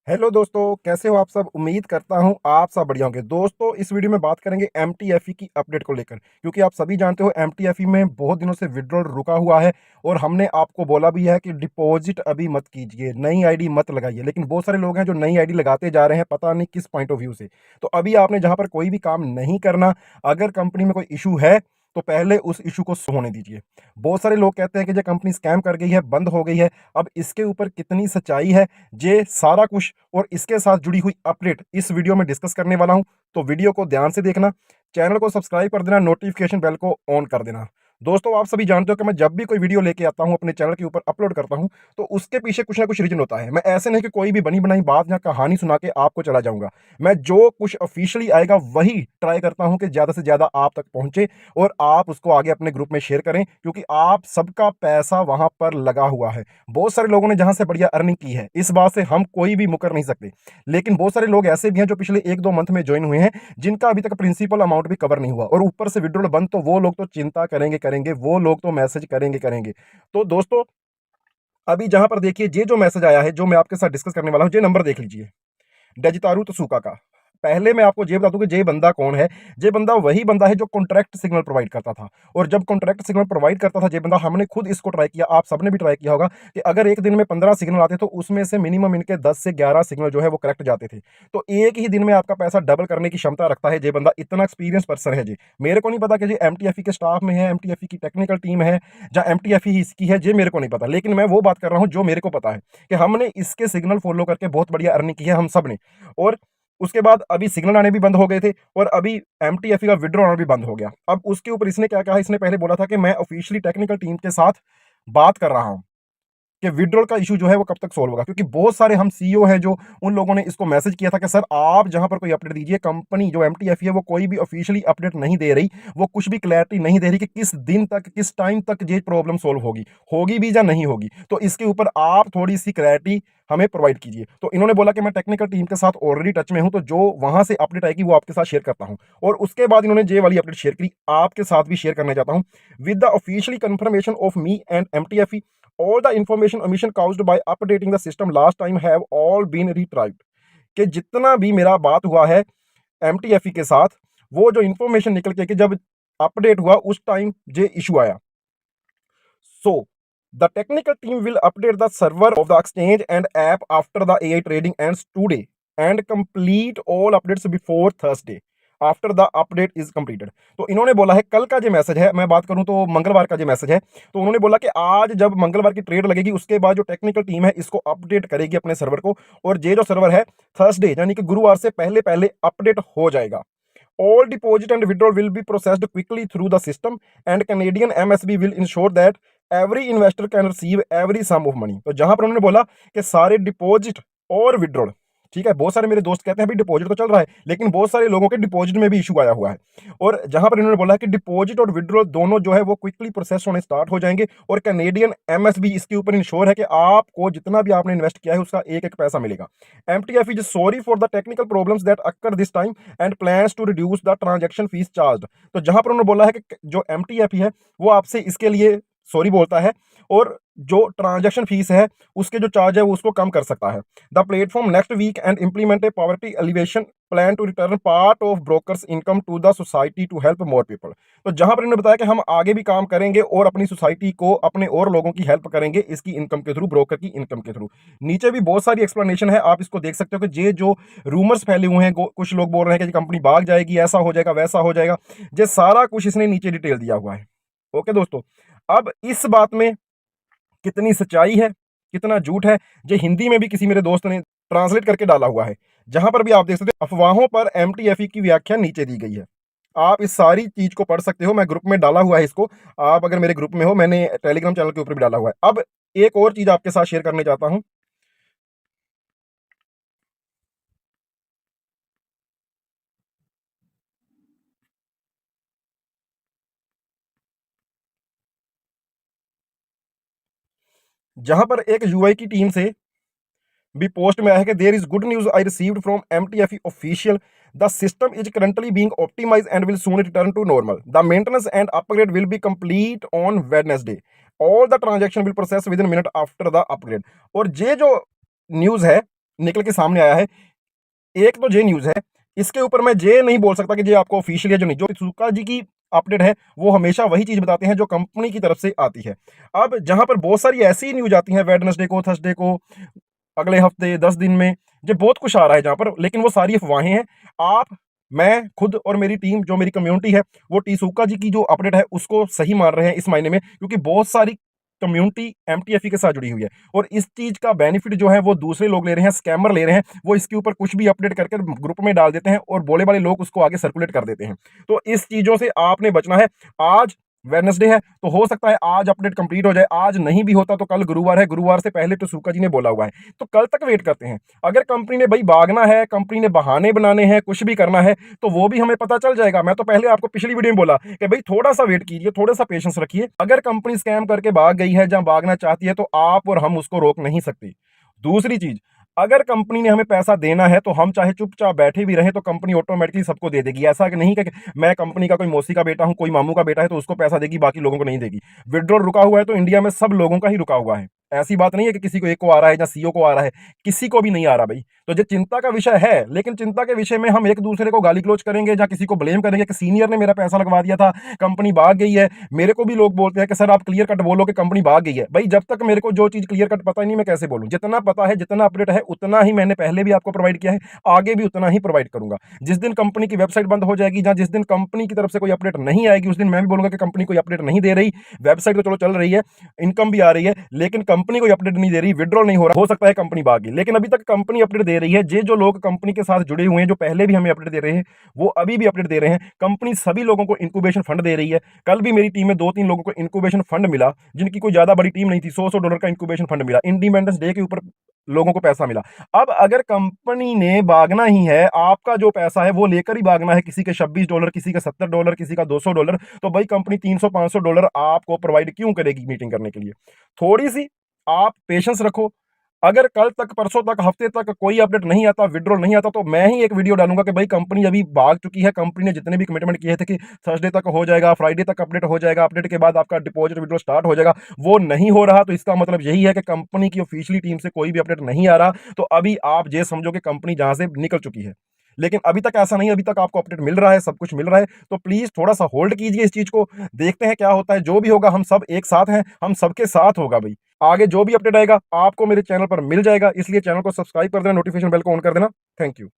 Hello दोस्तों, कैसे हो आप सब। उम्मीद करता हूं आप सब बढ़िया होंगे। दोस्तों, इस वीडियो में बात करेंगे एमटीएफई की अपडेट को लेकर, क्योंकि आप सभी जानते हो एमटीएफई में बहुत दिनों से विड्रॉल रुका हुआ है। और हमने आपको बोला भी है कि डिपॉजिट अभी मत कीजिए, नई आईडी मत लगाइए, लेकिन बहुत सारे लोग हैं जो नई आईडी लगाते जा रहे हैं, पता नहीं किस पॉइंट ऑफ व्यू से। तो अभी आपने जहां पर कोई भी काम नहीं करना, अगर कंपनी में कोई इशू है तो पहले उस इशू को होने दीजिए। बहुत सारे लोग कहते हैं कि जो कंपनी स्कैम कर गई है, बंद हो गई है। अब इसके ऊपर कितनी सच्चाई है, ये सारा कुछ और इसके साथ जुड़ी हुई अपडेट इस वीडियो में डिस्कस करने वाला हूं। तो वीडियो को ध्यान से देखना, चैनल को सब्सक्राइब कर देना, नोटिफिकेशन बेल को ऑन कर देना। दोस्तों, आप सभी जानते हो कि मैं जब भी कोई वीडियो लेके आता हूं, अपने चैनल के ऊपर अपलोड करता हूं, तो उसके पीछे कुछ ना कुछ रीजन होता है। मैं ऐसे नहीं कि कोई भी बनी बनाई बात या कहानी सुना के आपको चला जाऊंगा। मैं जो कुछ ऑफिशियली आएगा वही ट्राई करता हूं कि ज्यादा से ज्यादा आप तक पहुंचे और आप उसको आगे अपने ग्रुप में शेयर करें, क्योंकि आप सबका पैसा वहां पर लगा हुआ है। बहुत सारे लोगों ने जहां से बढ़िया अर्निंग की है, इस बात से हम कोई भी मुकर नहीं सकते। लेकिन बहुत सारे लोग ऐसे भी हैं जो पिछले 1-2 मंथ में ज्वाइन हुए हैं, जिनका अभी तक प्रिंसिपल अमाउंट भी कवर नहीं हुआ, और ऊपर से विड्रॉल बंद। तो वो लोग तो चिंता करेंगे करेंगे, वो लोग तो मैसेज करेंगे करेंगे। तो दोस्तों, अभी जहां पर देखिए, ये जो मैसेज आया है, जो मैं आपके साथ डिस्कस करने वाला हूं, ये नंबर देख लीजिए, डेजितारू तसुका का। पहले मैं आपको ये बता दूं कि ये बंदा कौन है। ये बंदा वही बंदा है जो कॉन्ट्रैक्ट सिग्नल प्रोवाइड करता था। और जब कॉन्ट्रैक्ट सिग्नल प्रोवाइड करता था ये बंदा, हमने खुद इसको ट्राई किया, आप सबने भी ट्राई किया होगा कि अगर एक दिन में 15 सिग्नल आते तो उसमें से मिनिमम इनके 10 से 11 सिग्नल जो है वो करेक्ट जाते थे। तो एक ही दिन में आपका पैसा डबल करने की क्षमता रखता है ये बंदा। इतना एक्सपीरियंस पर्सन है जी। मेरे को नहीं पता कि जी एमटीएफई के स्टाफ में है, एमटीएफई की टेक्निकल टीम है, या एमटीएफई इसकी है, ये मेरे को नहीं पता। लेकिन मैं वो बात कर रहा हूं जो मेरे को पता है, कि हमने इसके सिग्नल फॉलो करके बहुत बढ़िया अर्निंग की है हम सब ने। और उसके बाद अभी सिग्नल आने भी बंद हो गए थे, और अभी एमटीएफई का विड्रॉ आना भी बंद हो गया। अब उसके ऊपर इसने क्या कहा, इसने पहले बोला था कि मैं ऑफिशियली टेक्निकल टीम के साथ बात कर रहा हूं कि विड्रॉल का इशू जो है वो कब तक सोल्व होगा। क्योंकि बहुत सारे हम सीईओ हैं जो, उन लोगों ने इसको मैसेज किया था कि सर आप जहां पर कोई अपडेट दीजिए। कंपनी जो एमटीएफई है वो कोई भी ऑफिशियली अपडेट नहीं दे रही, वो कुछ भी क्लैरिटी नहीं दे रही कि किस दिन तक, किस टाइम तक ये प्रॉब्लम सोल्व होगी, होगी भी या नहीं होगी। तो इसके ऊपर आप थोड़ी सी क्लैरिटी हमें प्रोवाइड कीजिए। तो इन्होंने बोला कि मैं टेक्निकल टीम के साथ ऑलरेडी टच में हूं, तो जो वहां से अपडेट आएगी वो आपके साथ शेयर करता हूं। और उसके बाद इन्होंने ये वाली अपडेट शेयर करी, आपके साथ भी शेयर करना चाहता हूं। With the officially confirmation of me and MTFE, all the information omission caused by updating the system last time have all been retrieved। कि जितना भी मेरा बात हुआ है एमटीएफई के साथ, वो जो इंफॉर्मेशन निकल के कि जब अपडेट हुआ उस टाइम ये इशू आया। So the technical team will update the server of the exchange and app after the AI trading ends today and complete all updates before Thursday after the update is completed. तो इन्होंने बोला है, कल का जो message है, मैं बात करूं तो मंगलवार का जो मैसेज है, तो उन्होंने बोला कि आज जब मंगलवार की ट्रेड लगेगी उसके बाद जो टेक्निकल टीम है इसको अपडेट करेगी अपने सर्वर को, और ये जो सर्वर है थर्सडे यानी कि गुरुवार से पहले पहले अपडेट हो जाएगा। All deposit and withdrawal will be processed quickly through the system, and Canadian MSB will ensure that every investor can receive every sum of money। तो जहां पर उन्होंने बोला कि सारे डिपॉजिट और विड्रॉल, ठीक है। बहुत सारे मेरे दोस्त कहते हैं भाई डिपॉजिट तो चल रहा है, लेकिन बहुत सारे लोगों के डिपॉजिट में भी इशू आया हुआ है। और जहां पर इन्होंने बोला कि डिपॉजिट और विड्रॉल दोनों जो है वो क्विकली प्रोसेस होने स्टार्ट हो जाएंगे, और कैनेडियन एमएसबी इसके ऊपर इंश्योर है कि आपको जितना भी आपने इन्वेस्ट किया है उसका एक एक पैसा मिलेगा। MTF is sorry for the technical problems that occur this time and plans to reduce the transaction fees charge. तो जहां पर उन्होंने बोला है कि जो एमटीएफ है वो आपसे इसके लिए सॉरी बोलता है, और जो ट्रांजैक्शन फीस है उसके जो चार्ज है वो उसको कम कर सकता है। The platform next week and implement a poverty alleviation plan to return part of brokers income to the society to help more people. तो जहां पर इन्होंने बताया कि हम आगे भी काम करेंगे और अपनी सोसाइटी को, अपने और लोगों की हेल्प करेंगे इसकी इनकम के थ्रू, ब्रोकर की इनकम के थ्रू। नीचे भी बहुत सारी एक्सप्लेनेशन है, आप इसको देख सकते हो कि ये जो रूमर्स फैले हुए हैं, कुछ लोग बोल रहे हैं कि कंपनी भाग जाएगी, ऐसा हो जाएगा, वैसा हो जाएगा, ये सारा कुछ इसने नीचे डिटेल दिया हुआ है। ओके दोस्तों, अब इस बात में कितनी सच्चाई है, कितना झूठ है, ये हिंदी में भी किसी मेरे दोस्त ने ट्रांसलेट करके डाला हुआ है। जहां पर भी आप देख सकते हो, अफवाहों पर एमटीएफई की व्याख्या नीचे दी गई है। आप इस सारी चीज को पढ़ सकते हो, मैं ग्रुप में डाला हुआ है इसको। आप अगर मेरे ग्रुप में हो, मैंने टेलीग्राम चैनल के ऊपर भी डाला हुआ है। अब एक और चीज आपके साथ शेयर करने चाहता हूं। जहां पर एक यूआई की टीम से भी पोस्ट में आया है कि there is good news I received from MTFE official, the system is currently being optimised and will soon return to normal, the maintenance and upgrade will be complete on Wednesday, all the transaction will process within minute after the upgrade. और ये जो news है निकल के सामने आया है। एक तो जे न्यूज़ है, इसके ऊपर मैं जे नहीं बोल सकता कि जे आपको ऑफिशियल है जो नहीं, जो सुक्का जी की अपडेट है, वो हमेशा वही चीज़ बताते हैं जो कंपनी की तरफ से आती है। अब जहाँ पर बहुत सारी ऐसी न्यूज़ आती हैं वेडनेसडे को, थर्सडे को, अगले हफ्ते 10 दिन में, जो बहुत कुछ आ रहा है जहाँ पर, लेकिन वो सारी अफ़वाहें हैं। आप, मैं खुद और मेरी टीम, जो मेरी कम्युनिटी है, वो टीसुका जी की जो अपडेट है उसको सही मान रहे हैं इस मायने में, क्योंकि बहुत सारी कम्युनिटी एमटीएफई के साथ जुड़ी हुई है और इस चीज़ का बेनिफिट जो है वो दूसरे लोग ले रहे हैं, स्कैमर ले रहे हैं। वो इसके ऊपर कुछ भी अपडेट करके ग्रुप में डाल देते हैं और भोले वाले लोग उसको आगे सर्कुलेट कर देते हैं। तो इस चीज़ों से आपने बचना है। आज वेडनेसडे है, तो हो सकता है आज अपडेट कंप्लीट हो जाए, आज नहीं भी होता तो कल गुरुवार है, गुरुवार से पहले टीसुका जी ने बोला हुआ है, तो कल तक वेट करते हैं। अगर कंपनी ने भाई भागना है, कंपनी ने बहाने बनाने हैं, कुछ भी करना है, तो वो भी हमें पता चल जाएगा। मैं तो पहले आपको पिछली वीडियो में बोला कि भाई थोड़ा-सा वेट कीजिए, थोड़ा-सा पेशेंस रखिए। अगर कंपनी स्कैम करके भाग गई है, जहाँ भागना चाहती है, तो आप और हम उसको रोक नहीं सकते। दूसरी चीज़, अगर कंपनी ने हमें पैसा देना है, तो हम चाहे चुपचाप बैठे भी रहें, तो कंपनी ऑटोमैटिकली सबको दे देगी। ऐसा कि नहीं कि मैं कंपनी का कोई मौसी का बेटा हूँ, कोई मामू का बेटा है, तो उसको पैसा देगी, बाकी लोगों को नहीं देगी। विथड्रॉल रुका हुआ है, तो इंडिया में सब लोगों का ही रुका हुआ है। ऐसी बात नहीं है कि किसी को एक को आ रहा है या सीईओ को आ रहा है, किसी को भी नहीं आ रहा भाई। तो ये चिंता का विषय है, लेकिन चिंता के विषय में हम एक-दूसरे को गाली-गलौच करेंगे या किसी को ब्लेम करेंगे कि सीनियर ने मेरा पैसा लगवा दिया था, कंपनी भाग गई है। मेरे को भी लोग बोलते हैं कि सर आप क्लियर कट बोलो कि कंपनी भाग गई है। भाई जब तक मेरे को जो चीज़ क्लियर कट पता ही नहीं, मैं कैसे बोलूँ? जितना पता है, जितना अपडेट है, उतना ही मैंने पहले भी आपको प्रोवाइड किया है, आगे भी उतना ही प्रोवाइड करूँगा। जिस दिन कंपनी की वेबसाइट बंद हो जाएगी, या जिस दिन कंपनी की तरफ से कोई अपडेट नहीं आएगी, उस दिन मैं भी बोलूँगा कि कंपनी कोई अपडेट नहीं दे रही। वेबसाइट तो चलो चल रही है, इनकम भी आ रही है, लेकिन कंपनी कोई अपडेट नहीं दे रही, विथड्रॉल नहीं हो रहा। हो सकता है कंपनी भाग गई, लेकिन अभी तक कंपनी अपडेट दे रही है। जे जो लोग कंपनी के साथ जुड़े हुए हैं, जो पहले भी हमें अपडेट दे रहे हैं, वो अभी भी अपडेट दे रहे हैं। कंपनी सभी लोगों को इंक्यूबेशन फंड दे रही है। कल भी मेरी टीम में 2-3 लोगों को इंक्यूबेशन फंड मिला, जिनकी कोई ज्यादा बड़ी टीम नहीं थी। $100 का इंक्यूबेशन फंड मिला, इंडिपेंडेंस डे के ऊपर लोगों को पैसा मिला। अब अगर कंपनी ने भागना ही है, आपका जो पैसा है वो लेकर ही भागना है, किसी के $26, किसी का $70, किसी का $200, तो भाई कंपनी $300-500 आपको प्रोवाइड क्यों करेगी मीटिंग करने के लिए? थोड़ी सी आप पेशेंस रखो। अगर कल तक, परसों तक, हफ्ते तक कोई अपडेट नहीं आता, विथड्रॉल नहीं आता, तो मैं ही एक वीडियो डालूंगा कि भाई कंपनी अभी भाग चुकी है। कंपनी ने जितने भी कमिटमेंट किए थे कि थर्सडे तक हो जाएगा, फ्राइडे तक अपडेट हो जाएगा, अपडेट के बाद आपका डिपॉजिट विथड्रॉल स्टार्ट हो जाएगा, वो नहीं हो रहा। तो इसका मतलब यही है कि कंपनी की ऑफिशियली टीम से कोई भी अपडेट नहीं आ रहा। तो अभी आप ये समझो कि कंपनी जहां से निकल चुकी है। लेकिन अभी तक ऐसा नहीं, अभी तक आपको अपडेट मिल रहा है, सब कुछ मिल रहा है। तो प्लीज थोड़ा सा होल्ड कीजिए इस चीज को, देखते हैं क्या होता है। जो भी होगा, हम सब एक साथ हैं, हम सबके साथ होगा भाई। आगे जो भी अपडेट आएगा आपको मेरे चैनल पर मिल जाएगा, इसलिए चैनल को सब्सक्राइब कर देना, नोटिफिकेशन बेल को ऑन कर देना। Thank you.